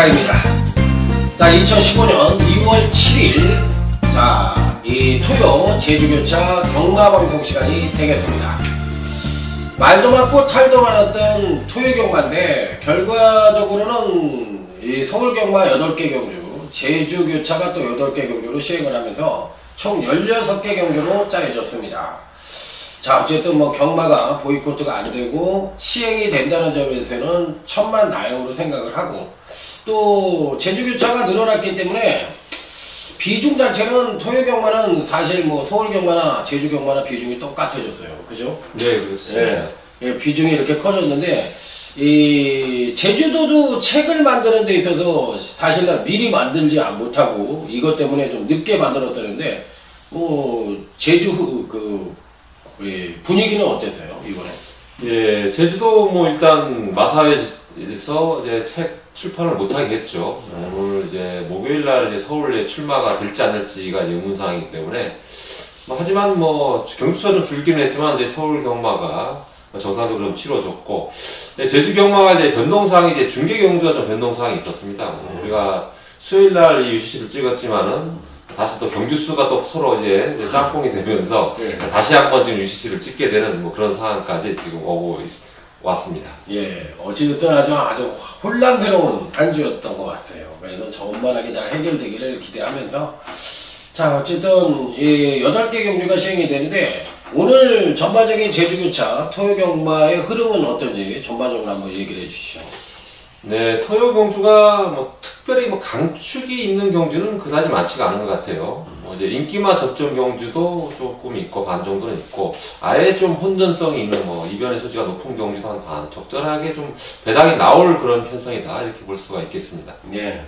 시간입니다. 자, 2015년 2월 7일 자, 이 토요 제주교차 경마방송 시간이 되겠습니다. 말도 많고 탈도 많았던 토요 경마인데 결과적으로는 이 서울 경마 8개 경주, 제주 교차가 또 8개 경주로 시행을 하면서 총 16개 경주로 짜여졌습니다. 자, 어쨌든 뭐 경마가 보이콧가 안 되고 시행이 된다는 점에서는 천만다행으로 생각을 하고, 또 제주교차가 늘어났기 때문에 비중 자체는 토요 경마는 사실 뭐 서울 경마나 제주 경마나 비중이 똑같아졌어요. 그죠? 네, 그렇습니다. 예, 비중이 이렇게 커졌는데, 이 제주도도 책을 만드는 데 있어서 사실은 미리 만들지 못하고 이것 때문에 좀 늦게 만들었다는데, 뭐 제주 분위기는 어땠어요 이번에? 예, 제주도 뭐 일단 마사회에서 이제 책 출판을 못하게 했죠. 오늘 이제 목요일날 이제 서울에 출마가 될지 안 될지가 이제 의문사항이기 때문에, 하지만 뭐 경주수가 좀 줄기는 했지만 이제 서울 경마가 정상적으로 좀 치러졌고, 제주 경마가 이제 변동사항이 이제 중계 경주가 좀 변동사항이 있었습니다. 우리가 수요일날 이 UCC를 찍었지만은 다시 또 경주수가 또 서로 이제 짝꿍이 되면서 다시 한번 지금 UCC를 찍게 되는 뭐 그런 상황까지 지금 왔습니다. 예, 어찌됐든 아주 혼란스러운 한 주였던 것 같아요. 그래서 전반하게 잘 해결되기를 기대하면서, 자, 어쨌든 이 8개 경주가 시행이 되는데, 오늘 전반적인 제주교차 토요 경마의 흐름은 어떤지 전반적으로 한번 얘기를 해주시죠. 네, 토요 경주가 뭐 특별히 뭐 강축이 있는 경주는 그다지 많지가 않은 것 같아요. 이제 인기마 접전 경주도 조금 있고 반 정도는 있고, 아예 좀 혼전성이 있는 뭐 이변의 소지가 높은 경주도 한 반, 적절하게 좀 배당이 나올 그런 편성이다 이렇게 볼 수가 있겠습니다. 예.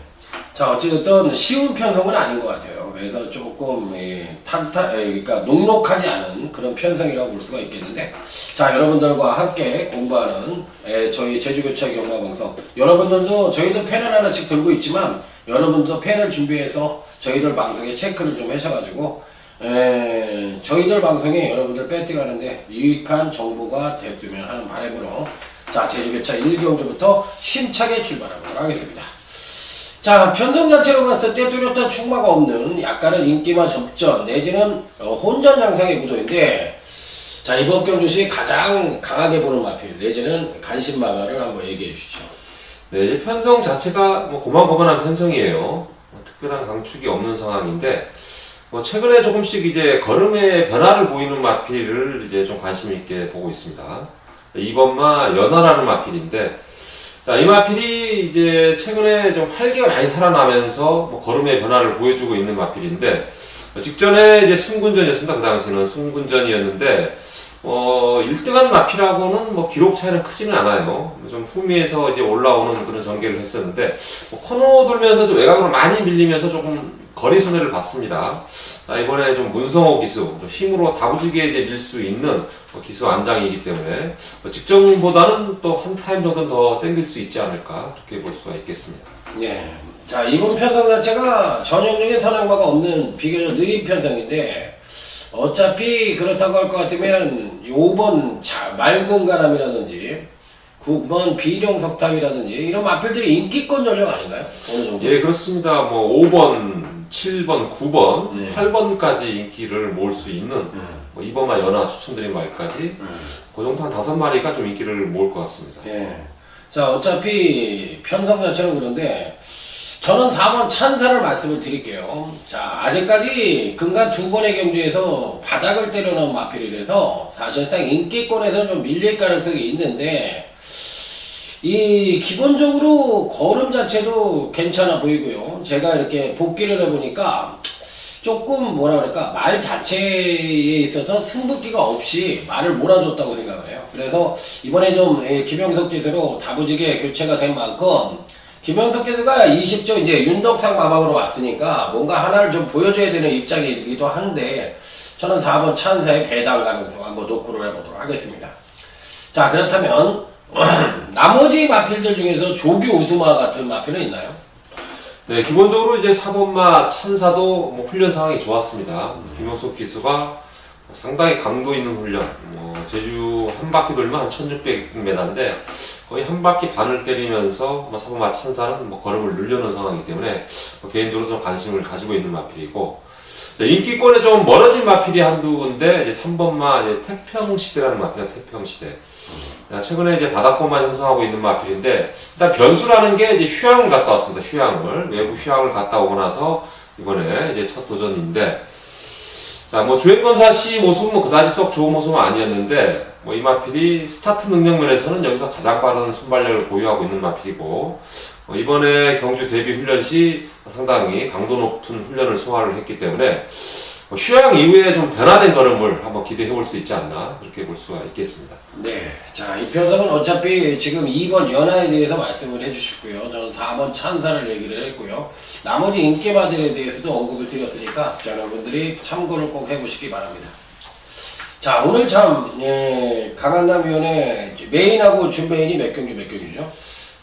자, 어찌됐든 쉬운 편성은 아닌 것 같아요. 그래서 조금 그러니까 녹록하지 않은 그런 편성이라고 볼 수가 있겠는데, 자, 여러분들과 함께 공부하는 저희 제주교차 경마방송, 여러분들도 저희도 펜을 하나씩 들고 있지만 여러분들도 펜을 준비해서 저희들 방송에 체크를 좀 하셔가지고 저희들 방송에 여러분들 배팅하는데 유익한 정보가 됐으면 하는 바람으로, 자, 제주교차 1경주부터 힘차게 출발하도록 하겠습니다. 자, 편성 자체로 봤을 때 뚜렷한 충마가 없는 약간은 인기마 접전 내지는 혼전 양상의 구도인데, 자, 이번 경주시 가장 강하게 보는 마필 내지는 간신마마를 한번 얘기해 주시죠. 네, 이제 편성 자체가 뭐 고만고만한 편성이에요. 특별한 강축이 없는 상황인데, 최근에 조금씩 이제 걸음의 변화를 보이는 마필을 이제 좀 관심 있게 보고 있습니다. 이번마 연화라는 마필인데, 자, 이 마필이 이제 최근에 좀 활기가 많이 살아나면서 걸음의 변화를 보여주고 있는 마필인데, 직전에 이제 승군전이었습니다. 그 당시는 승군전이었는데, 1등한 마필하고는 기록 차이는 크지는 않아요. 좀 후미에서 이제 올라오는 그런 전개를 했었는데, 코너 돌면서 좀 외곽으로 많이 밀리면서 조금 거리 손해를 봤습니다. 자, 이번에 좀 문성호 기수, 좀 힘으로 다부지게 이제 밀 수 있는 기수 안장이기 때문에 직전보다는 또 한 타임 정도는 더 땡길 수 있지 않을까, 그렇게 볼 수가 있겠습니다. 네. 자, 이번 편성 자체가 전형적인 선행마가 없는 비교적 느린 편성인데, 어차피 그렇다고 할 것 같으면 5번 맑은 가람이라든지 9번 비룡석탑이라든지 이런 마필들이 인기권 전력 아닌가요? 어느 정도? 예, 그렇습니다. 5번, 7번, 9번, 네. 8번까지 인기를 모을 수 있는 이번마 연화 추천드린 말까지 그 정도 한 5마리가 좀 인기를 모을 것 같습니다. 예. 자, 어차피 편성 자체는 그런데 저는 4번 찬사를 말씀을 드릴게요. 자, 아직까지 근간 2번의 경주에서 바닥을 때려놓은 마필이라서 사실상 인기권에서 좀 밀릴 가능성이 있는데, 이 기본적으로 걸음 자체도 괜찮아 보이고요. 제가 이렇게 복기를 해보니까 조금 뭐라 그럴까, 말 자체에 있어서 승부기가 없이 말을 몰아줬다고 생각을 해요. 그래서 이번에 좀 김영석 기수로 다부지게 교체가 된 만큼, 김영석 기수가 20조 이제 윤덕상 마방으로 왔으니까 뭔가 하나를 좀 보여줘야 되는 입장이기도 한데, 저는 4번 찬사의 배당 가능성 한번 노크를 해보도록 하겠습니다. 자, 그렇다면 나머지 마필들 중에서 조교 우수마 같은 마필은 있나요? 네, 기본적으로 이제 4번마 찬사도 훈련 상황이 좋았습니다. 김영석 기수가 상당히 강도 있는 훈련, 제주 한 바퀴 돌면 한 1600m인데 거의 한 바퀴 반을 때리면서 사보마 찬사는 걸음을 늘려놓은 상황이기 때문에 개인적으로 좀 관심을 가지고 있는 마필이고, 인기권에 좀 멀어진 마필이 한두 군데, 이제 3번마 이제 태평시대라는 마필이야. 태평시대. 최근에 이제 바닥권만 형성하고 있는 마필인데, 일단 변수라는 게 이제 휴양을 갔다 왔습니다. 휴양을. 외부 휴양을 갔다 오고 나서 이번에 이제 첫 도전인데, 자, 주행검사 시 모습은 그다지 썩 좋은 모습은 아니었는데, 이 마필이 스타트 능력 면에서는 여기서 가장 빠른 순발력을 보유하고 있는 마필이고, 이번에 경주 데뷔 훈련 시 상당히 강도 높은 훈련을 소화를 했기 때문에, 휴양 이후에 좀 변화된 걸음을 한번 기대해 볼 수 있지 않나, 그렇게 볼 수가 있겠습니다. 네. 자, 이 편성은 어차피 지금 2번 연하에 대해서 말씀을 해주셨고요. 저는 4번 찬사를 얘기를 했고요. 나머지 인기마들에 대해서도 언급을 드렸으니까 여러분들이 참고를 꼭 해보시기 바랍니다. 자, 오늘 참, 강한남 위원의 메인하고 준메인이 몇 경주죠?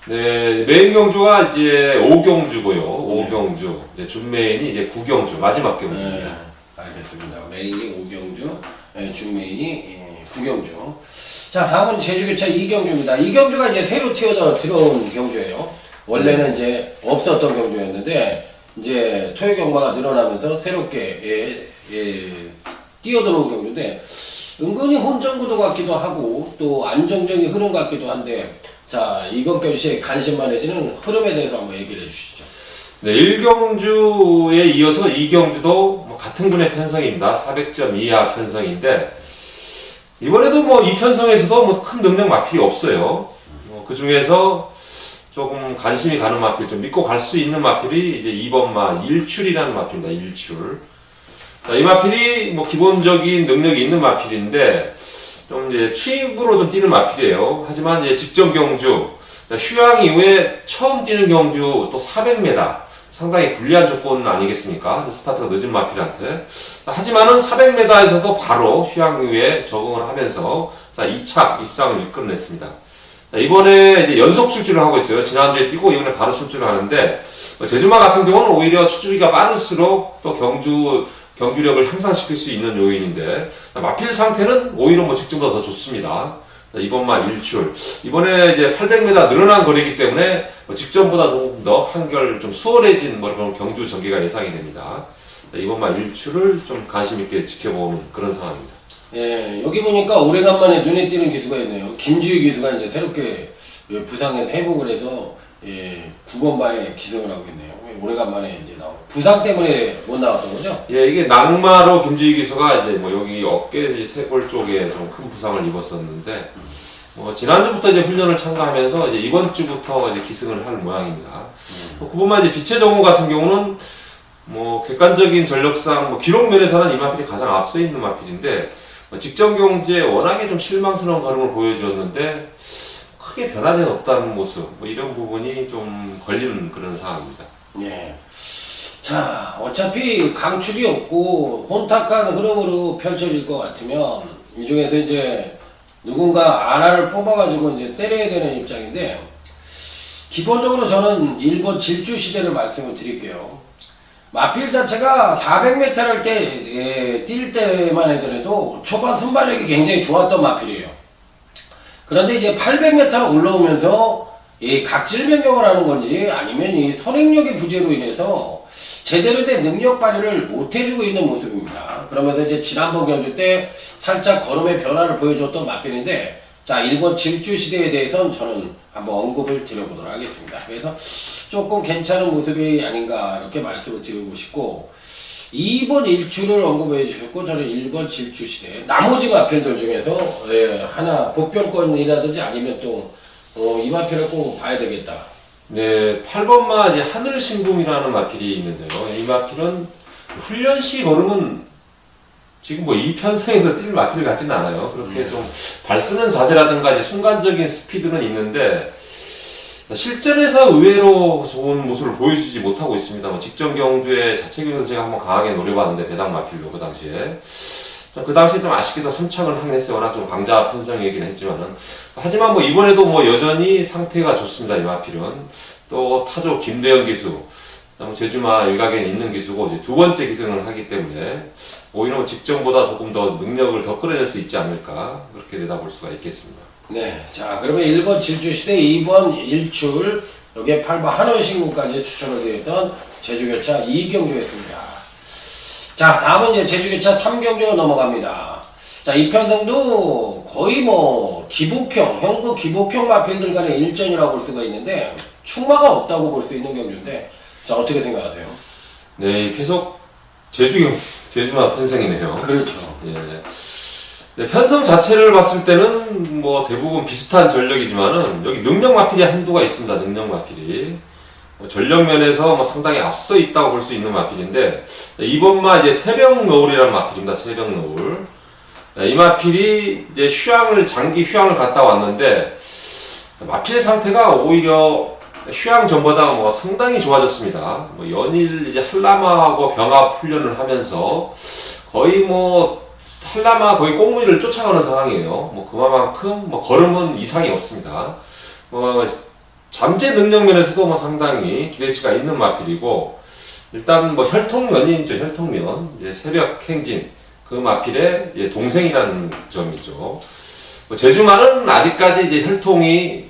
네, 메인 경주가 이제 5경주고요. 5경주. 이제 준메인이 이제 9경주, 마지막 경주입니다. 네, 알겠습니다. 메인이 5경주, 준메인이 9경주. 자, 다음은 제주교차 2경주입니다. 2경주가 이제 새로 들어온 경주예요. 원래는 이제 없었던 경주였는데, 이제 토요 경과가 늘어나면서 새롭게, 뛰어들어온 경주인데, 은근히 혼전구도 같기도 하고, 또 안정적인 흐름 같기도 한데, 자, 이번 경주에 관심만해지는 흐름에 대해서 한번 얘기를 해주시죠. 네, 1경주에 이어서 2경주도 같은 군의 편성입니다. 400점 이하 편성인데, 이번에도 이 편성에서도 큰 능력 마필이 없어요. 그 중에서 조금 관심이 가는 마필, 좀 믿고 갈 수 있는 마필이 이제 2번마 일출이라는 마필입니다. 일출. 자, 이 마필이 기본적인 능력이 있는 마필인데, 좀 이제 취입으로 좀 뛰는 마필이에요. 하지만 이제 직전 경주, 휴양 이후에 처음 뛰는 경주 또 400m. 상당히 불리한 조건 아니겠습니까? 스타트가 늦은 마필한테. 하지만은 400m에서도 바로 휴양 이후에 적응을 하면서, 자, 2차 입상을 이끌어냈습니다. 자, 이번에 이제 연속 출주를 하고 있어요. 지난주에 뛰고 이번에 바로 출주를 하는데, 제주마 같은 경우는 오히려 출주기가 빠를수록 또 경주력을 향상시킬 수 있는 요인인데, 마필 상태는 오히려 직전보다 더 좋습니다. 이번마 일출. 이번에 이제 800m 늘어난 거리이기 때문에 직전보다 조금 더 한결 좀 수월해진 그런 경주 전개가 예상이 됩니다. 이번마 일출을 좀 관심 있게 지켜보는 그런 상황입니다. 예, 여기 보니까 오래간만에 눈에 띄는 기수가 있네요. 김주희 기수가 이제 새롭게 부상에서 회복을 해서 9번마에 기승을 하고 있네요. 오래간만에 이제 나오고. 부상 때문에 못 나왔던 거죠? 예, 이게 낙마로 김주희 기수가 이제 여기 어깨 쇄골 쪽에 좀 큰 부상을 입었었는데, 지난주부터 이제 훈련을 참가하면서 이제 이번 주부터 이제 기승을 할 모양입니다. 9번마 이제 빛의 정우 같은 경우는 객관적인 전력상 기록 면에서는 이 마필이 가장 앞서 있는 마필인데, 직전 경주에 워낙에 좀 실망스러운 걸음을 보여주었는데, 크게 변화된 없다는 모습, 이런 부분이 좀 걸리는 그런 상황입니다. 네. 자, 어차피 강축이 없고 혼탁한 흐름으로 펼쳐질 것 같으면 이 중에서 이제 누군가 아라를 뽑아가지고 이제 때려야 되는 입장인데, 기본적으로 저는 1번 질주 시대를 말씀을 드릴게요. 마필 자체가 400m를 뛸 때만 해더라도 초반 순발력이 굉장히 좋았던 마필이에요. 그런데 이제 800m로 올라오면서 이 각질 변경을 하는 건지 아니면 이 선행력의 부재로 인해서 제대로 된 능력 발휘를 못 해주고 있는 모습입니다. 그러면서 이제 지난번 경주 때 살짝 걸음의 변화를 보여줬던 마필인데, 자, 1번 질주 시대에 대해서는 저는 한번 언급을 드려보도록 하겠습니다. 그래서 조금 괜찮은 모습이 아닌가 이렇게 말씀을 드리고 싶고, 2번 일주를 언급해 주셨고, 저는 1번 질주 시대. 나머지 마필들 중에서 하나 복병권이라든지 아니면 또 이 마필을 꼭 봐야 되겠다. 네, 8번마 이제 하늘신궁이라는 마필이 있는데요. 이 마필은 훈련 시 걸음은 지금 이 편성에서 뛸 마필 같지는 않아요. 그렇게 좀 발쓰는 자세라든가 이제 순간적인 스피드는 있는데, 실전에서 의외로 좋은 모습을 보여주지 못하고 있습니다. 직전 경주에 자체 경주에서 제가 한번 강하게 노려봤는데, 배당 마필로 그 당시에. 그 당시에 좀 아쉽게도 선착을 하긴 했어요. 워낙 좀 강자 편성이긴 했지만은. 하지만 이번에도 여전히 상태가 좋습니다. 이 마필은. 또 타조 김대현 기수. 제주마 일각에 있는 기수고 이제 두 번째 기승을 하기 때문에 오히려 직전보다 조금 더 능력을 더 끌어낼 수 있지 않을까 그렇게 내다볼 수가 있겠습니다. 네, 자 그러면 1번 질주시대, 2번 일출, 여기에 8번 한원신궁까지 추천을 드렸던 제주교차 2경주였습니다. 자 다음은 이제 제주교차 3경주로 넘어갑니다. 자 이 편성도 거의 뭐 기복형, 형부 기복형 마필들 간의 일전이라고 볼 수가 있는데 충마가 없다고 볼 수 있는 경주인데 자 어떻게 생각하세요? 네, 계속 제주마 편성이네요. 그렇죠. 예. 네, 편성 자체를 봤을 때는 뭐 대부분 비슷한 전력이지만은 여기 능력 마필이 한두가 있습니다. 능력 마필이 전력 면에서 뭐 상당히 앞서 있다고 볼 수 있는 마필인데 이번마 이제 새벽 노을이라는 마필입니다. 새벽 노을. 이 마필이 이제 장기 휴양을 갔다 왔는데 마필 상태가 오히려 휴양 전보다 뭐 상당히 좋아졌습니다. 뭐 연일 이제 한라마하고 병합 훈련을 하면서 거의 뭐 한라마 거의 꽁무니를 쫓아가는 상황이에요. 뭐 그만큼 뭐 걸음은 이상이 없습니다. 잠재 능력 면에서도 뭐 상당히 기대치가 있는 마필이고 일단 뭐 혈통면이죠. 혈통면 이제 새벽 행진 그 마필의 동생이라는 점이죠. 뭐 제주마는 아직까지 이제 혈통이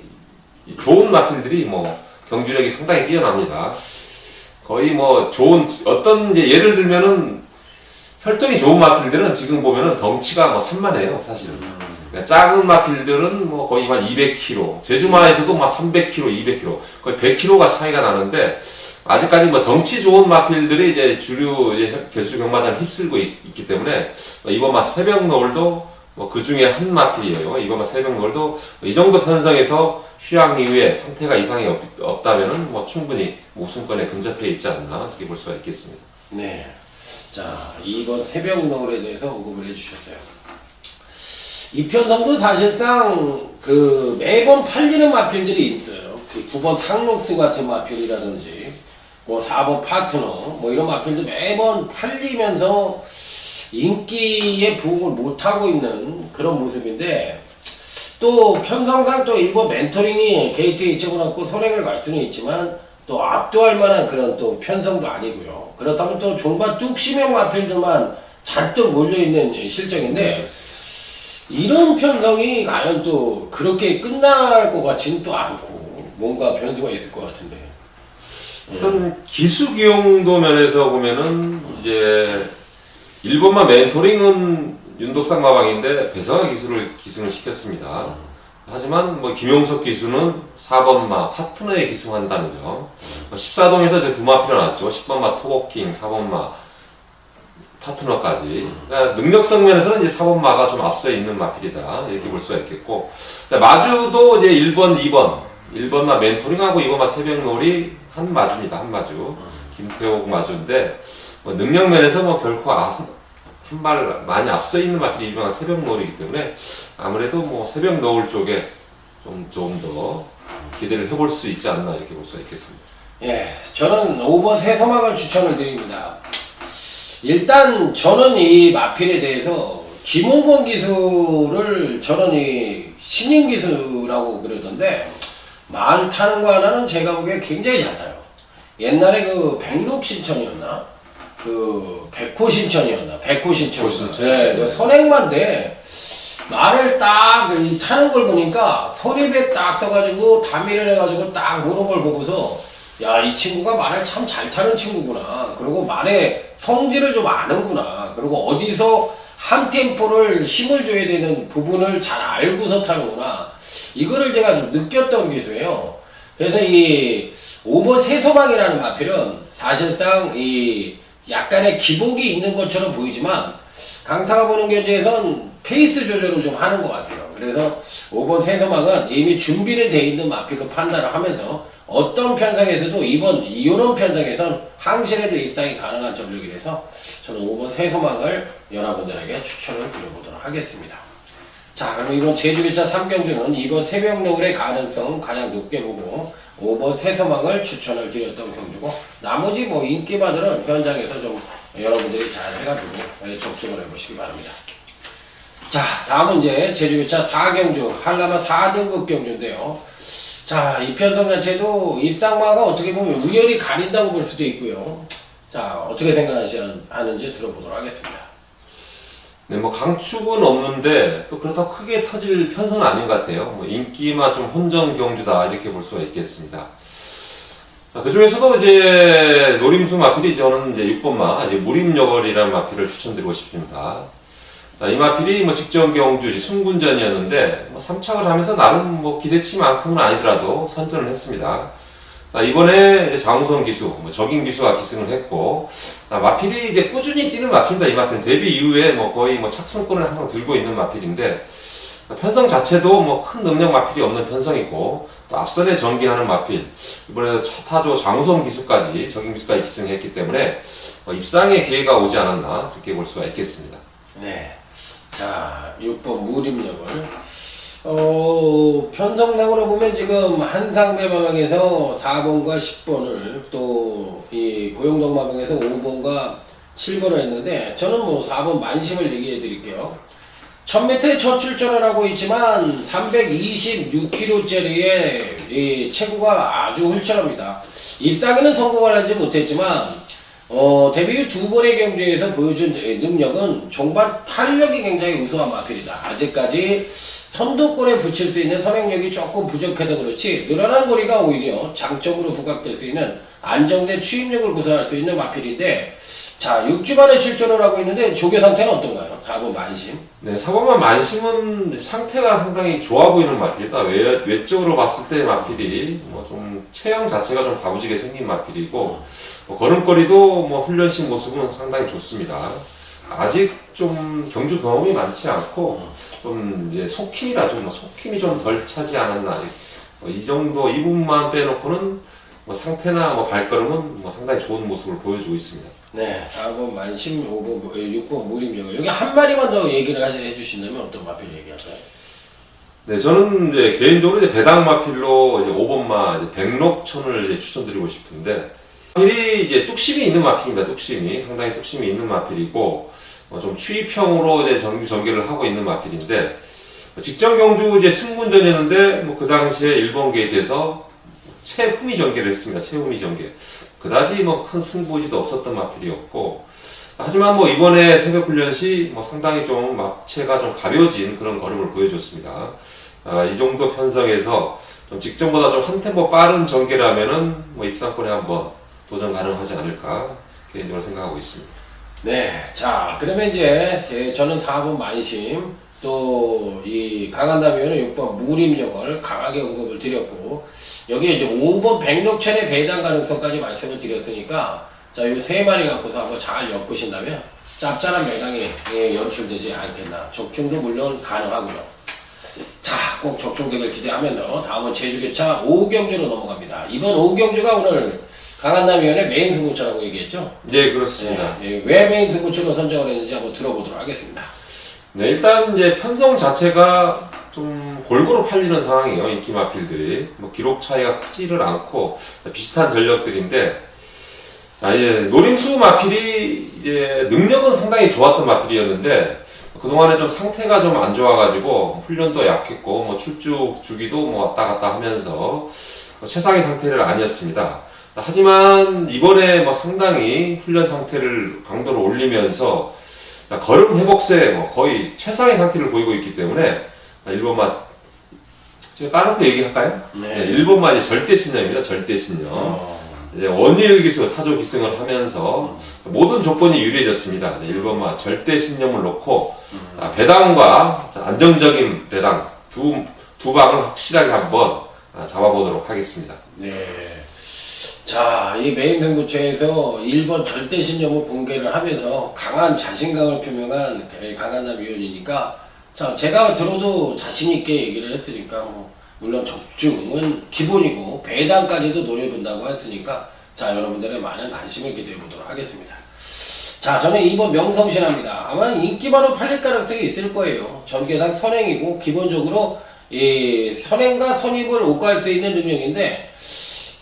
좋은 마필들이 뭐 경주력이 상당히 뛰어납니다. 거의 뭐 좋은 어떤 이제 예를 들면은 혈통이 좋은 마필들은 지금 보면은 덩치가 뭐 산만해요, 사실은. 그러니까 작은 마필들은 뭐 거의 한 200kg, 제주마에서도 막 300kg, 200kg, 거의 100kg가 차이가 나는데 아직까지 뭐 덩치 좋은 마필들이 이제 주류 이제 개수 경마장을 휩쓸고 있기 때문에 이번 새벽 노을도 뭐 그 중에 한 마필이에요. 이번 새벽 노을도 이 정도 편성에서 휴양 이후에 상태가 이상이 없다면은 뭐 충분히 우승권에 근접해 있지 않나 그렇게 볼 수가 있겠습니다. 네. 자, 2번 새벽 노을에 대해서 언급을 해주셨어요. 이 편성도 사실상 그 매번 팔리는 마필들이 있어요. 그 9번 상록수 같은 마필이라든지 뭐 4번 파트너 뭐 이런 마필도 매번 팔리면서 인기에 부응을 못하고 있는 그런 모습인데 또 편성상 또 일본 멘토링이 게이트에 입증을 고 선행을 갈 수는 있지만 또 압도할 만한 그런 또 편성도 아니고요. 그렇다면 또 종반 뚝심형 마필들만 잔뜩 몰려있는 실정인데 이런 편성이 과연 또 그렇게 끝날 것 같지는 또 않고 뭔가 변수가 있을 것 같은데. 일단 기수 기용도 면에서 보면은 이제 일본만 멘토링은 윤덕상 마방인데 배성아 기승을 시켰습니다. 하지만 뭐 김용석 기수는 4번마 파트너에 기승한다는 점. 14동에서 제 두 마필이 나왔죠. 10번마 토고킹, 4번마 파트너까지. 그러니까 능력성 면에서는 이제 4번마가 좀 앞서 있는 마필이다 이렇게 볼 수가 있겠고. 마주도 이제 1번, 2번, 1번마 멘토링하고 2번마 새벽놀이 한 마주입니다. 한 마주. 김태옥 마주인데 뭐 능력 면에서 뭐 결코 한 발 많이 앞서 있는 마필이 유명한 새벽 노을이기 때문에 아무래도 뭐 새벽 노을 쪽에 좀 더 기대를 해볼 수 있지 않나 이렇게 볼 수가 있겠습니다. 예, 저는 5번 새소막을 추천을 드립니다. 일단 저는 이 마필에 대해서 김홍건 기수를 저는 이 신인 기수라고 그러던데 말 타는 거 하나는 제가 보기에 굉장히 잘 타요. 옛날에 그 백록신천이었나? 그 백호신천이었나? 백호신천. 네, 그 선행만데 말을 딱 타는 걸 보니까 소리배 딱 써가지고 다미를 해가지고 딱 보는 걸 보고서 야, 이 친구가 말을 참 잘 타는 친구구나. 그리고 말의 성질을 좀 아는구나. 그리고 어디서 한 템포를 힘을 줘야 되는 부분을 잘 알고서 타는구나. 이거를 제가 좀 느꼈던 기수예요. 그래서 이 5번 새소망이라는 마필은 사실상 이 약간의 기복이 있는 것처럼 보이지만 강타가 보는 견지에선 페이스 조절을 좀 하는 것 같아요. 그래서 5번 새소망은 이미 준비는 돼 있는 마필로 판단을 하면서 어떤 편성에서도 이런 편성에선 항실에도 입상이 가능한 전력이라서 저는 5번 새소망을 여러분들에게 추천을 드려보도록 하겠습니다. 자, 그럼 이번 제주교차 3경주는 2번 새벽노을의 가능성 가장 높게 보고 5번 새소망을 추천을 드렸던 경주고 나머지 뭐 인기마들은 현장에서 좀 여러분들이 잘 해가지고 접촉을 해보시기 바랍니다. 자, 다음은 이제 제주교차 4경주 한라마 4등급 경주인데요. 자, 이 편성 자체도 입상마가 어떻게 보면 우열이 가린다고 볼 수도 있고요. 자, 어떻게 생각하는지 들어보도록 하겠습니다. 네, 뭐 강축은 없는데 또 그렇다고 크게 터질 편성은 아닌 것 같아요. 뭐 인기만 좀 혼전 경주다 이렇게 볼 수가 있겠습니다. 자, 그 중에서도 이제 노림수 마필이 저는 이제 6번마 이제 무림여걸이라는 마필을 추천드리고 싶습니다. 자, 이 마필이 뭐 직전 경주 이제 순군전이었는데 뭐 3착을 하면서 나름 뭐 기대치만큼은 아니더라도 선전을 했습니다. 자, 이번에 이제 장우성 기수, 뭐 적인 기수가 기승을 했고, 마필이 이제 꾸준히 뛰는 마필입니다. 이 마필은 데뷔 이후에 뭐 거의 뭐 착순권을 항상 들고 있는 마필인데, 편성 자체도 뭐 큰 능력 마필이 없는 편성이고, 또 앞선에 전개하는 마필, 이번에 첫 타조 장우성 기수까지, 적인 기수까지 기승했기 때문에, 입상의 기회가 오지 않았나, 그렇게 볼 수가 있겠습니다. 네. 자, 6번 무림역을. 편성상으로 보면 지금 한상배마방에서 4번과 10번을 또 이 고용동마방에서 5번과 7번을 했는데 저는 뭐 4번 만심을 얘기해 드릴게요. 1000m 첫 출전을 하고 있지만 326kg짜리의 이 체구가 아주 훌륭합니다. 입상에는 성공을 하지 못했지만 데뷔 후 2번의 경주에서 보여준 능력은 종반 탄력이 굉장히 우수한 마필이다. 아직까지 선두권에 붙일 수 있는 선행력이 조금 부족해서 그렇지 늘어난 거리가 오히려 장점으로 부각될 수 있는 안정된 추임력을 구사할 수 있는 마필인데 자 6주 만에 출전을 하고 있는데 조교 상태는 어떤가요? 4번 만심. 네, 4번만 만심은 상태가 상당히 좋아 보이는 마필이다. 외적으로 봤을 때 마필이 뭐 좀 체형 자체가 좀 다부지게 생긴 마필이고 뭐 걸음걸이도 뭐 훈련식 모습은 상당히 좋습니다. 아직 좀 경주 경험이 많지 않고 좀 이제 속힘이라 좀 속힘이 좀 덜 차지 않았나 아직 이 정도 이 부분만 빼놓고는 뭐 상태나 뭐 발걸음은 뭐 상당히 좋은 모습을 보여주고 있습니다. 네, 4번 만심, 5번, 6번 무림역. 여기 한 마리만 더 얘기를 해주신다면 어떤 마필 얘기할까요? 네, 저는 이제 개인적으로 이제 배당 마필로 이제 5번마 이제 백록천을 이제 추천드리고 싶은데 마필이 이제 뚝심이 있는 마필입니다. 뚝심이 상당히 뚝심이 있는 마필이고 좀 추입형으로 이제 전개를 하고 있는 마필인데 직전 경주 이제 승문전이었는데 뭐 그 당시에 1번 게이트에서 최후미 전개를 했습니다. 최후미 전개. 그다지 뭐 큰 승부지도 없었던 마필이었고 하지만 뭐 이번에 새벽 훈련 시 뭐 상당히 좀 마체가 좀 가벼워진 그런 걸음을 보여줬습니다. 이 정도 편성에서 좀 직전보다 좀 한 템포 빠른 전개라면은 뭐 입상권에 한번 도전 가능하지 않을까 개인적으로 생각하고 있습니다. 네, 자 그러면 이제 저는 4번 만심 또 이 강한남위원은 6번 무림역을 강하게 언급을 드렸고 여기에 이제 5번 백록천의 배당 가능성까지 말씀을 드렸으니까 자 이 세 마리 갖고서 한번 잘 엮으신다면 짭짤한 배당이 연출되지 않겠나. 적중도 물론 가능하고요. 자, 꼭 적중되길 기대하면서 다음은 제주교차 5경주로 넘어갑니다. 이번 5경주가 오늘 강한남위원의 메인 승부처라고 얘기했죠? 네, 그렇습니다. 네, 왜 메인 승부처로 선정을 했는지 한번 들어보도록 하겠습니다. 네, 일단 이제 편성 자체가 좀 골고루 팔리는 상황이에요. 인기 마필들이 뭐 기록 차이가 크지를 않고 비슷한 전력들인데 이제 노림수 마필이 이제 능력은 상당히 좋았던 마필이었는데 그동안에 좀 상태가 좀 안 좋아가지고 훈련도 약했고 뭐 출주 주기도 뭐 왔다 갔다 하면서 최상의 상태를 아니었습니다. 하지만 이번에 뭐 상당히 훈련 상태를 강도를 올리면서 걸음 회복세 뭐 거의 최상의 상태를 보이고 있기 때문에 1번마 제가 까놓고 얘기할까요? 네. 1번마 이제 절대 신념입니다. 절대 신념. 이제 원일 기수 타조 기승을 하면서 모든 조건이 유리해졌습니다. 1번마 절대 신념을 놓고 자, 배당과 안정적인 배당 두 방을 확실하게 한번 잡아보도록 하겠습니다. 네. 자, 이 메인 승부처에서 1번 절대 신념을 공개를 하면서 강한 자신감을 표명한 강한남 위원이니까 자, 제가 들어도 자신있게 얘기를 했으니까 뭐 물론 적중은 기본이고 배당까지도 노려본다고 했으니까 자, 여러분들의 많은 관심을 기대해 보도록 하겠습니다. 자, 저는 2번 명성신합니다. 아마 인기만으로 팔릴 가능성이 있을 거예요. 전개상 선행이고 기본적으로 이 선행과 선입을 오가할 수 있는 능력인데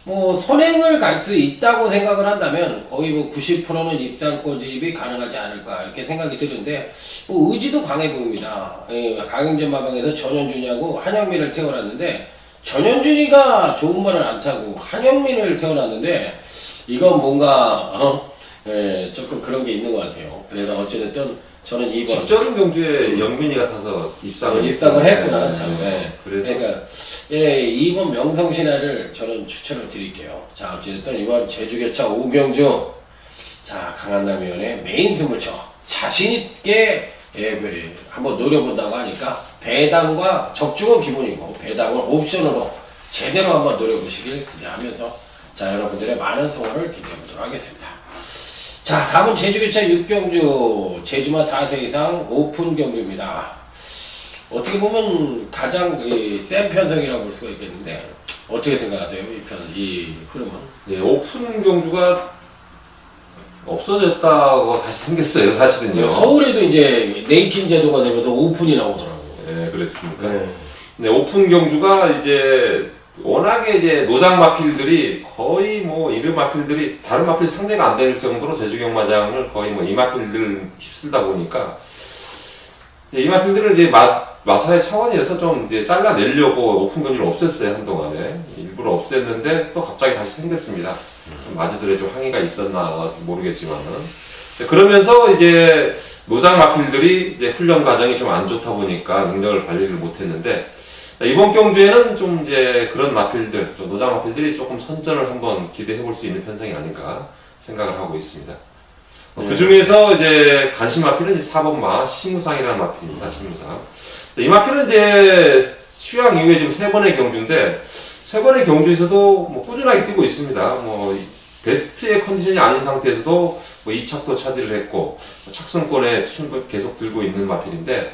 뭐 선행을 갈 수 있다고 생각을 한다면 거의 뭐 90%는 입상권 진입이 가능하지 않을까 이렇게 생각이 드는데 뭐 의지도 강해 보입니다. 강행전 마방에서 전현준이하고 한영미를 태어났는데 전현준이가 좋은 말을 안 타고 한영민을 태어났는데 이건 뭔가 조금 그런 게 있는 것 같아요. 그래서 어찌됐든 저는 이번 직전 경주에 영민이가 타서 입상을 했구나. 네. 참. 그래서 그러니까 이번 명성신화를 저는 추천을 드릴게요. 자, 어찌됐든 이번 제주교차 5경주 자, 강한남위원회 메인 스물쳐 자신 있게 한번 노려본다고 하니까 배당과 적중은 기본이고 배당은 옵션으로 제대로 한번 노려보시길 기대하면서 자, 여러분들의 많은 성원을 기대해보도록 하겠습니다. 자, 다음은 제주교차 6경주 제주마 4세 이상 오픈 경주입니다. 어떻게 보면 가장 센 편성이라고 볼 수가 있겠는데 어떻게 생각하세요? 이 흐름은? 네, 오픈 경주가 없어졌다고 다시 생겼어요, 사실은요. 서울에도 이제 네이킹 제도가 되면서 오픈이 나오더라고요. 네, 그렇습니까? 네. 네, 오픈 경주가 이제 워낙에 이제 노장 마필들이 거의 뭐 이름 마필들이 다른 마필 상대가 안 될 정도로 제주경마장을 거의 뭐 이 마필들 휩쓸다 보니까 이 마필들을 이제 마사의 차원이어서 좀 이제 잘라내려고 오픈 경주를 없앴어요, 한동안에. 일부러 없앴는데 또 갑자기 다시 생겼습니다. 마주들의 좀 항의가 있었나 모르겠지만은. 그러면서 이제 노장 마필들이 이제 훈련 과정이 좀 안 좋다 보니까 능력을 발휘를 못했는데 이번 경주에는 좀 이제 그런 마필들, 좀 노장 마필들이 조금 선전을 한번 기대해 볼 수 있는 편성이 아닌가 생각을 하고 있습니다. 그 중에서 이제 간신 마필은 이제 4번마 신무상이라는 마필입니다. 신무상. 이 마필은 이제 휴양 이후에 지금 3번의 경주인데 3번의 경주에서도 뭐 꾸준하게 뛰고 있습니다. 뭐 베스트의 컨디션이 아닌 상태에서도 뭐 2착도 차지를 했고 착승권에 계속 들고 있는 마필인데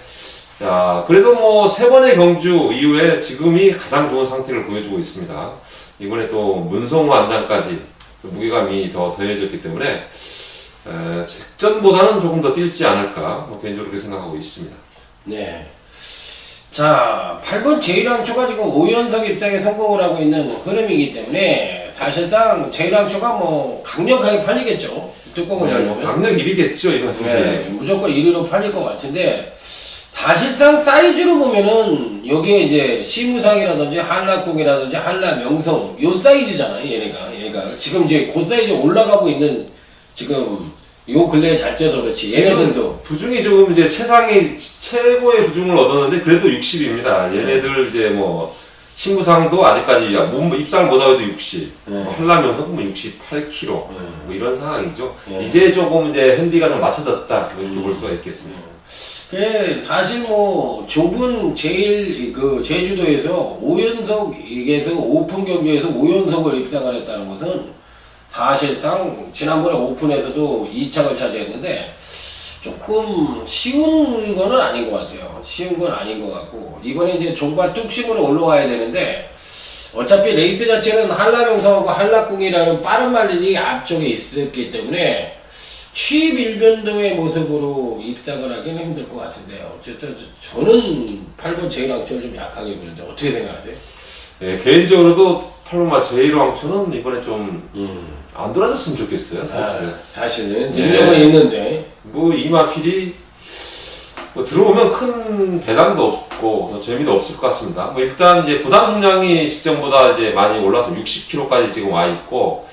자, 그래도 뭐 3번의 경주 이후에 지금이 가장 좋은 상태를 보여주고 있습니다. 이번에 또 문성호 안장까지 무게감이 더 더해졌기 때문에 직전보다는 조금 더 뛸지 않을까 뭐 개인적으로 그렇게 생각하고 있습니다. 네. 자, 8번 제일왕초가 지금 5연속 입상에 성공을 하고 있는 흐름이기 때문에 사실상 제일왕초가 뭐 강력하게 팔리겠죠. 뚜껑을 열면. 강력 1위겠죠, 이번 네, 무조건 1위로 팔릴 것 같은데 사실상 사이즈로 보면은 여기에 이제 시무상이라든지 한라궁이라든지 한라명성 요 사이즈잖아요. 얘가 지금 이제 그 사이즈 올라가고 있는 지금 요 근래에 잘 뛰어서 그렇지. 얘네들도 부중이 조금 이제 최고의 부중을 얻었는데 그래도 60입니다. 얘네들 이제 뭐 신부상도 아직까지 입상을 못하고도 60, 뭐 한라명성도 뭐 68kg 뭐 이런 상황이죠. 이제 조금 이제 핸디가 좀 맞춰졌다 이렇게 볼 수가 있겠습니다. 사실 뭐 좁은 제주도에서 5연속에서 오픈 경주에서 5연속을 입상을 했다는 것은 사실상 지난번에 오픈에서도 2착을 차지했는데 조금 쉬운 거는 아닌 것 같아요. 쉬운 건 아닌 것 같고 이번에 이제 종과 뚝심으로 올라와야 되는데 어차피 레이스 자체는 한라명성하고 한라궁이라는 빠른 말들이 앞쪽에 있었기 때문에 취입일변도의 모습으로 입상을 하기는 힘들 것 같은데요. 어쨌든 저는 8번 제일왕초를 좀 약하게 보는데 어떻게 생각하세요? 네, 개인적으로도 8번마 제일왕초는 이번에 좀 안 돌아줬으면 좋겠어요. 사실은 능력은 있는데 뭐 이마필이 뭐 들어오면 큰 배당도 없고 재미도 없을 것 같습니다. 뭐 일단 이제 부담 중량이 직전보다 이제 많이 올라서 60kg까지 지금 와 있고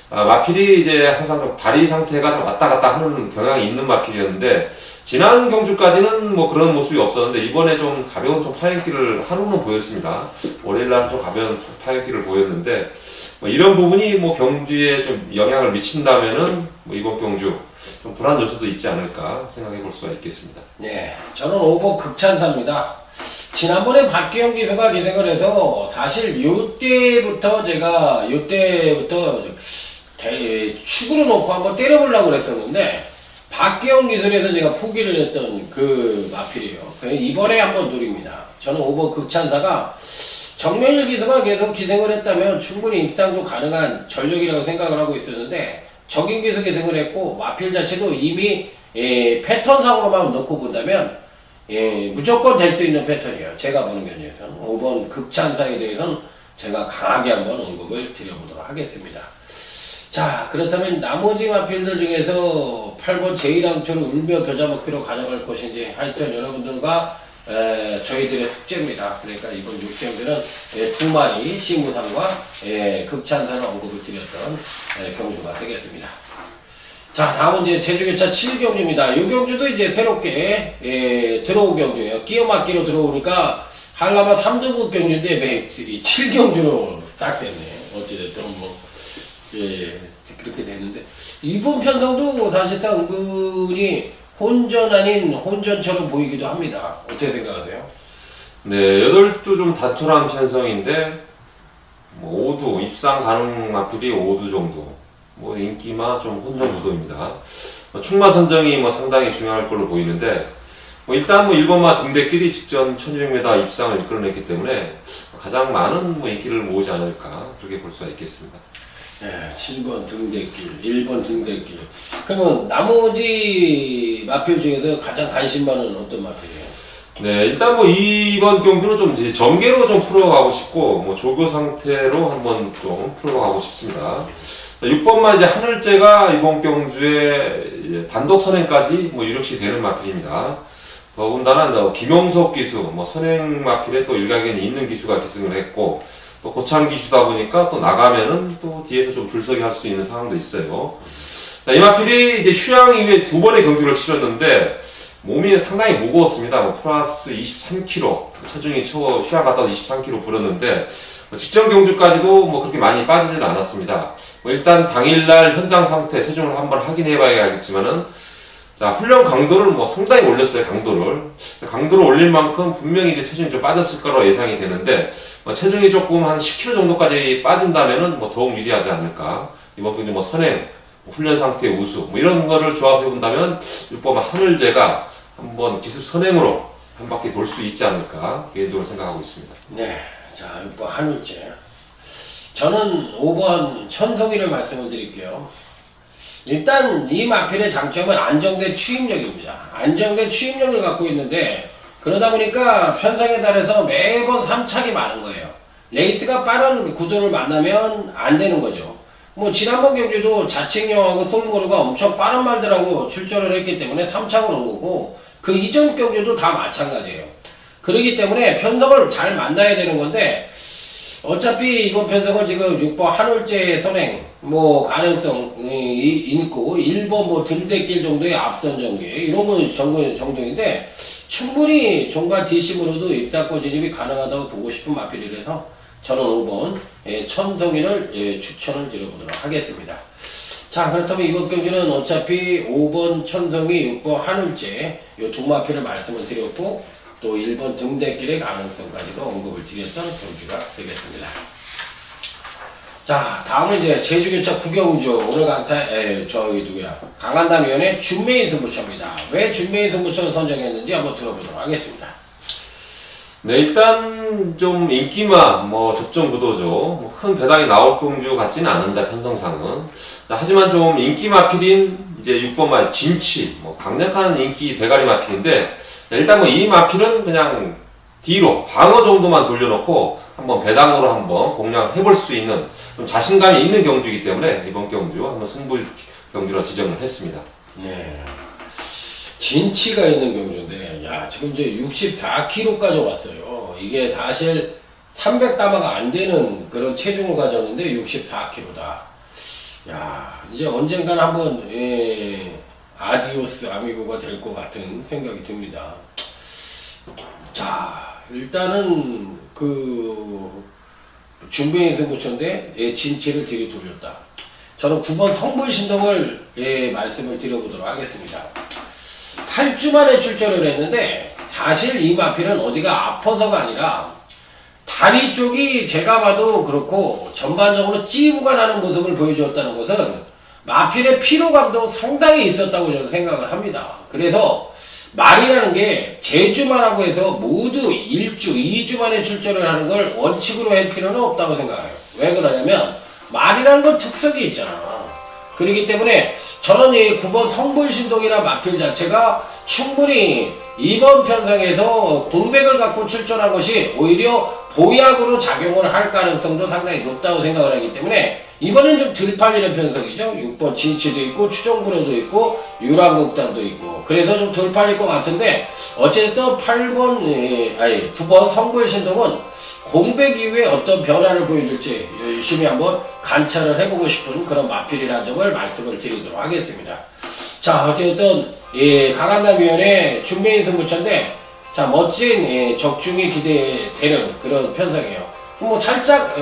마필이 이제 항상 좀 다리 상태가 좀 왔다 갔다 하는 경향이 있는 마필이었는데 지난 경주까지는 뭐 그런 모습이 없었는데 이번에 좀 가벼운 좀 파행기를 하루는 보였습니다. 월요일날 좀 가벼운 파행기를 보였는데 뭐 이런 부분이 뭐 경주에 좀 영향을 미친다면은 뭐 이번 경주 좀 불안 요소도 있지 않을까 생각해 볼 수가 있겠습니다. 네, 저는 5번 극찬사입니다. 지난번에 박기영 기수가 기생을 해서 사실 요때부터 축으로 놓고 한번 때려보려고 그랬었는데 박기영 기술에서 제가 포기를 했던 그 마필이에요. 이번에 한번 노립니다. 저는 5번 극찬사가 정명일 기수가 계속 기생을 했다면 충분히 입상도 가능한 전력이라고 생각을 하고 있었는데 적인 기수 기생을 했고 마필 자체도 이미 패턴상으로만 놓고 본다면 무조건 될 수 있는 패턴이에요. 제가 보는 견지에서는 5번 극찬사에 대해서는 제가 강하게 한번 언급을 드려보도록 하겠습니다. 자, 그렇다면 나머지 마필들 중에서 8번 제일왕초를 울며 겨자먹기로 가져갈 것인지 하여튼 여러분들과 저희들의 숙제입니다. 그러니까 이번 6경기는 2마리 시무상과 극찬사를 언급을 드렸던 경주가 되겠습니다. 자, 다음은 이제 제주교차 7경주입니다. 이 경주도 이제 새롭게 들어온 경주예요. 끼어 맞기로 들어오니까 한라마 3등급 경주인데 7경주로 딱 됐네. 어찌됐든 뭐 그렇게 됐는데 이번 편성도 사실상 은근히 혼전 아닌 혼전처럼 보이기도 합니다. 어떻게 생각하세요? 네, 8두 좀 다투한 편성인데 뭐 5두 입상 가능 마필이 5두 정도. 뭐 인기마 좀 혼전 구도입니다. 충마 선정이 뭐 상당히 중요할 걸로 보이는데 뭐 일단 뭐 1번마 등대길이 직전 1200m 입상을 이끌어냈기 때문에 가장 많은 뭐 인기를 모으지 않을까 그렇게 볼 수가 있겠습니다. 네, 7번 등대길, 1번 등대길. 그러면 나머지 마필 중에서 가장 관심 많은 어떤 마필이에요? 네, 일단 뭐 이번 경주는 좀 이제 전개로 좀 풀어가고 싶고 뭐 조교 상태로 한번 좀 풀어가고 싶습니다. 6번만 이제 하늘재가 이번 경주에 단독 선행까지 뭐 유력시 되는 마필입니다. 더군다나 김용석 기수, 뭐 선행 마필에 또 일각에는 있는 기수가 기승을 했고 또 고참 기수다 보니까 또 나가면은 또 뒤에서 좀 줄서기 할 수 있는 상황도 있어요. 이 마필이 이제 휴양 이후에 2번의 경주를 치렀는데 몸이 상당히 무거웠습니다. 뭐 플러스 23kg, 체중이 휴양 갔다 와서 23kg 불었는데 직전 경주까지도 뭐 그렇게 많이 빠지지는 않았습니다. 뭐 일단 당일날 현장 상태 체중을 한번 확인해 봐야겠지만은 자, 훈련 강도를 뭐 상당히 올렸어요. 강도를 올릴 만큼 분명히 이제 체중이 좀 빠졌을 거로 예상이 되는데 뭐 체중이 조금 한 10kg 정도까지 빠진다면은 뭐 더욱 유리하지 않을까. 이번 경주 뭐 선행, 훈련 상태 우수 뭐 이런 거를 조합해 본다면 6번 하늘재가 한번 기습 선행으로 한 바퀴 돌 수 있지 않을까 개인적으로 생각하고 있습니다. 네, 자 6번 하늘재. 저는 5번 천성이를 말씀을 드릴게요. 일단 이 마필의 장점은 안정된 추임력입니다. 안정된 추임력을 갖고 있는데 그러다 보니까 편성에 따라서 매번 3착이 많은 거예요. 레이스가 빠른 구조를 만나면 안 되는 거죠. 뭐 지난번 경주도 자칭령하고 솔모르가 엄청 빠른 말들하고 출전을 했기 때문에 3착을 온 거고 그 이전 경주도 다 마찬가지예요. 그렇기 때문에 편성을 잘 만나야 되는 건데 어차피 이번 편성은 지금 6번 하늘재 선행 뭐 가능성이 있고 1번 뭐 등대길 정도의 앞선 전개 이런 거 정도인데 충분히 종반 뒷심으로도 입사권 진입이 가능하다고 보고 싶은 마필이라서 저는 5번 천성인을 추천을 드려보도록 하겠습니다. 자, 그렇다면 이번 경기는 어차피 5번 천성이 6번 하늘재 이 두 마필을 말씀을 드렸고 또 1번 등대길의 가능성까지도 언급을 드렸던 경주가 되겠습니다. 자, 다음은 이제 제주교차 9경주 오늘 강한담위원회 준메인 승부처입니다. 왜 준메인 승부처를 선정했는지 한번 들어보도록 하겠습니다. 네, 일단 좀 인기마 뭐 접종 구도죠. 뭐 큰 배당이 나올 경주 같지는 않은데 편성상은. 하지만 좀 인기 마필인 이제 6번마 진치 뭐 강력한 인기 대가리 마필인데 일단 뭐 이 마필은 그냥 뒤로 방어 정도만 돌려놓고 한번 배당으로 한번 공략해볼 수 있는 좀 자신감이 있는 경주이기 때문에 이번 경주 한번 승부 경주로 지정을 했습니다. 네. 진치가 있는 경주인데, 야, 지금 이제 64kg까지 왔어요. 이게 사실 300담아가 안 되는 그런 체중을 가졌는데 64kg다. 야, 이제 언젠간 한번, 아디오스 아미고가 될 것 같은 생각이 듭니다. 자, 일단은 준비인 승부처인데 진치를 들이돌렸다. 저는 9번 성불신동을 말씀을 드려보도록 하겠습니다. 8주 만에 출전을 했는데 사실 이 마필은 어디가 아파서가 아니라 다리 쪽이 제가 봐도 그렇고 전반적으로 찌부가 나는 모습을 보여주었다는 것은 마필의 피로감도 상당히 있었다고 저는 생각을 합니다. 그래서 말이라는 게 제주만하고 해서 모두 1주, 2주 만에 출전을 하는 걸 원칙으로 할 필요는 없다고 생각해요. 왜 그러냐면 말이라는 건 특성이 있잖아. 그렇기 때문에 저는 이 9번 성불신동이나 마필 자체가 충분히 이번 편성에서 공백을 갖고 출전한 것이 오히려 보약으로 작용을 할 가능성도 상당히 높다고 생각을 하기 때문에 이번엔 좀 덜 팔리는 편성이죠. 6번 진치도 있고 추정불호도 있고 유랑극단도 있고 그래서 좀 덜 팔릴 것 같은데 어쨌든 8번 9번 성부의 신동은 공백 이후에 어떤 변화를 보여줄지 열심히 한번 관찰을 해보고 싶은 그런 마필이라는 점을 말씀을 드리도록 하겠습니다. 자, 어쨌든 강한남위원회 준비인 승부처인데 자, 멋진 적중이 기대되는 그런 편성이에요. 뭐 살짝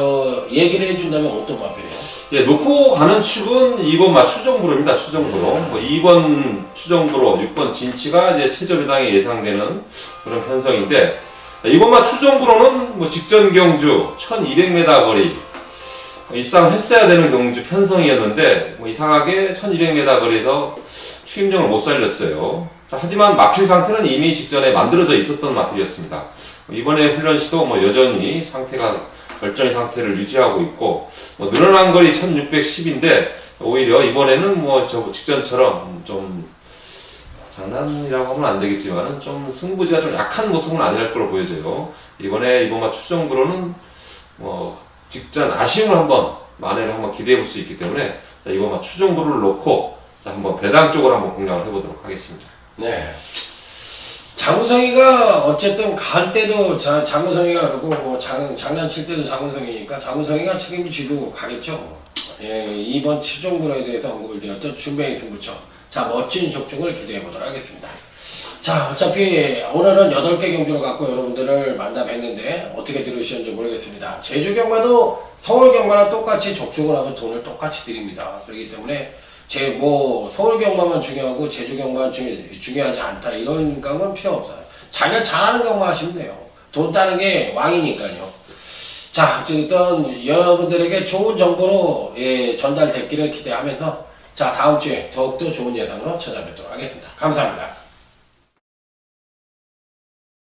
얘기를 해준다면 어떤 마필이에요? 예, 놓고 가는 축은 2번 추정부로입니다. 추정부로. 뭐 2번 추정부로, 6번 진치가 이제 최저배당이 예상되는 그런 편성인데, 2번마 추정부로는 뭐 직전 경주 1200m 거리 입상을 했어야 되는 경주 편성이었는데, 뭐 이상하게 1200m 거리에서 추임정을 못 살렸어요. 자, 하지만 마필 상태는 이미 직전에 만들어져 있었던 마필이었습니다. 이번에 훈련 시도 뭐 여전히 결정의 상태를 유지하고 있고, 뭐 늘어난 거리 1610인데, 오히려 이번에는 뭐 저 직전처럼 좀 장난이라고 하면 안 되겠지만은 좀 승부지가 좀 약한 모습은 아니랄 걸로 보여져요. 이번마 추정부로는 뭐 직전 아쉬움을 한번 만회를 한번 기대해 볼 수 있기 때문에 자, 이번마 추정부를 놓고 자, 한번 배당 쪽으로 한번 공략을 해보도록 하겠습니다. 네. 장우성이가 어쨌든 갈 때도 장우성이가 그러고 뭐 장난칠 때도 장우성이니까 장우성이가 책임을 지고 가겠죠. 예, 이번 추정부로에 대해서 언급을 드렸던 준비의 승부처. 자, 멋진 적중을 기대해 보도록 하겠습니다. 자, 어차피 오늘은 8개 경주를 갖고 여러분들을 만나뵀는데 어떻게 들으셨는지 모르겠습니다. 제주 경마도 서울 경마랑 똑같이 적중을 하면 돈을 똑같이 드립니다. 그렇기 때문에 서울 경마만 중요하고 제주 경마만 중요하지 않다 이런 감은 필요 없어요. 자기가 잘하는 경마 하시면 돼요. 돈 따는 게 왕이니까요. 자, 어쨌든 여러분들에게 좋은 정보로 전달됐기를 기대하면서 자, 다음 주에 더욱더 좋은 예상으로 찾아뵙도록 하겠습니다. 감사합니다.